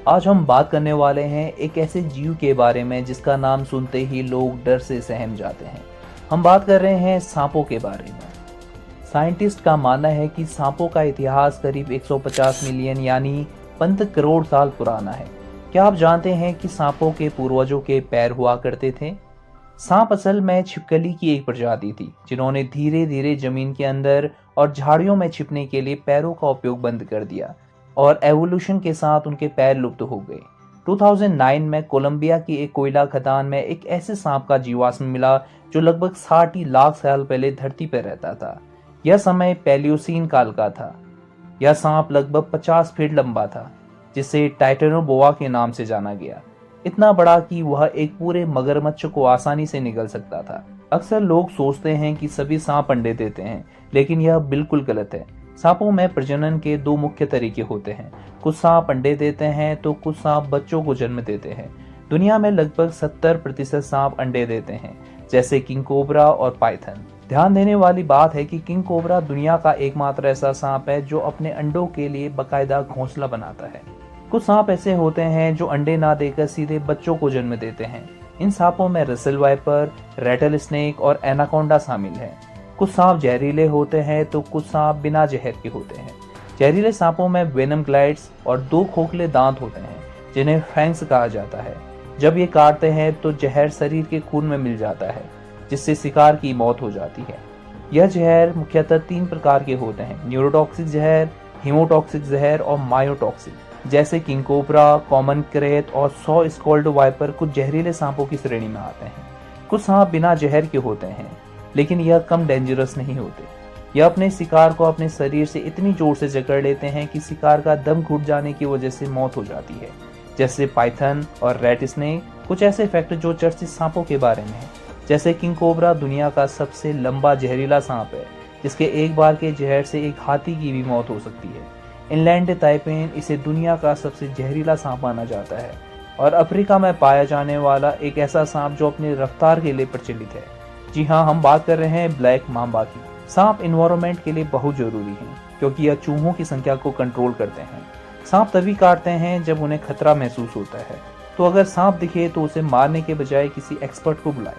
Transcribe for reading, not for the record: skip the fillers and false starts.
आज हम बात करने वाले हैं एक ऐसे जीव के बारे में जिसका नाम सुनते ही लोग डर से सहम जाते हैं। हम बात कर रहे हैं सांपों के बारे में। साइंटिस्ट का मानना है कि सांपों का इतिहास करीब 150 मिलियन यानी 15 करोड़ साल पुराना है। क्या आप जानते हैं कि सांपों के पूर्वजों के पैर हुआ करते थे? सांप असल में छिपकली की एक प्रजाति थी जिन्होंने धीरे धीरे जमीन के अंदर और झाड़ियों में छिपने के लिए पैरों का उपयोग बंद कर दिया और एवोल्यूशन के साथ उनके पैर लुप्त हो गए। 2009 में कोलंबिया की एक कोयला खदान में एक ऐसे सांप का जीवाश्म मिला जो लगभग 60 लाख साल पहले धरती पर रहता था। यह समय पैलियोसीन काल का था। यह सांप लगभग 50 फीट लंबा था जिसे टाइटेनोबोआ के नाम से जाना गया। इतना बड़ा कि वह एक पूरे मगरमच्छ को आसानी से निगल सकता था। अक्सर लोग सोचते हैं कि सभी सांप अंडे देते हैं, लेकिन यह बिल्कुल गलत है। सांपों में प्रजनन के दो मुख्य तरीके होते हैं। कुछ सांप अंडे देते हैं तो कुछ सांप बच्चों को जन्म देते हैं। दुनिया में लगभग 70% सांप अंडे देते हैं, जैसे किंग कोबरा और पाइथन। ध्यान देने वाली बात है कि किंग कोबरा दुनिया का एकमात्र ऐसा सांप है जो अपने अंडों के लिए बाकायदा घोंसला बनाता है। कुछ सांप ऐसे होते हैं जो अंडे ना देकर सीधे बच्चों को जन्म देते हैं। इन सांपों में रसेल वाइपर, रेटल स्नेक और एनाकोंडा शामिल है। कुछ सांप जहरीले होते हैं तो कुछ सांप बिना जहर के होते हैं। जहरीले सांपों में वेनम ग्लाइड्स और 2 खोखले दांत होते हैं जिन्हें फैंग्स कहा जाता है। जब ये काटते हैं तो जहर शरीर के खून में मिल जाता है, जिससे शिकार की मौत हो जाती है। यह जहर मुख्यतः 3 प्रकार के होते हैं: न्यूरोटॉक्सिक जहर, हीमोटॉक्सिक जहर और मायोटॉक्सिक। जैसे किंग कोबरा, कॉमन क्रेत और 100 स्कॉल्ड वाइपर कुछ जहरीले सांपों की श्रेणी में आते हैं। कुछ सांप बिना जहर के होते हैं, लेकिन यह कम डेंजरस नहीं होते। यह अपने शिकार को अपने शरीर से इतनी जोर से जकड़ लेते हैं कि शिकार का दम घुट जाने की वजह से मौत हो जाती है। जैसे पाइथन और रेट स्नेक। कुछ ऐसे फैक्ट जो चर्चित सांपों के बारे में है, जैसे किंग कोबरा दुनिया का सबसे लंबा जहरीला सांप है, जिसके एक बार के जहर से एक हाथी की भी मौत हो सकती है। इनलैंड ताइपेन इसे दुनिया का सबसे जहरीला सांप माना जाता है और अफ्रीका में पाया जाने वाला एक ऐसा सांप जो अपनी रफ्तार के लिए प्रचलित है। जी हाँ, हम बात कर रहे हैं ब्लैक मांबा की। सांप एनवायरनमेंट के लिए बहुत जरूरी है क्योंकि यह चूहों की संख्या को कंट्रोल करते हैं। सांप तभी काटते हैं जब उन्हें खतरा महसूस होता है, तो अगर सांप दिखे तो उसे मारने के बजाय किसी एक्सपर्ट को बुलाएं।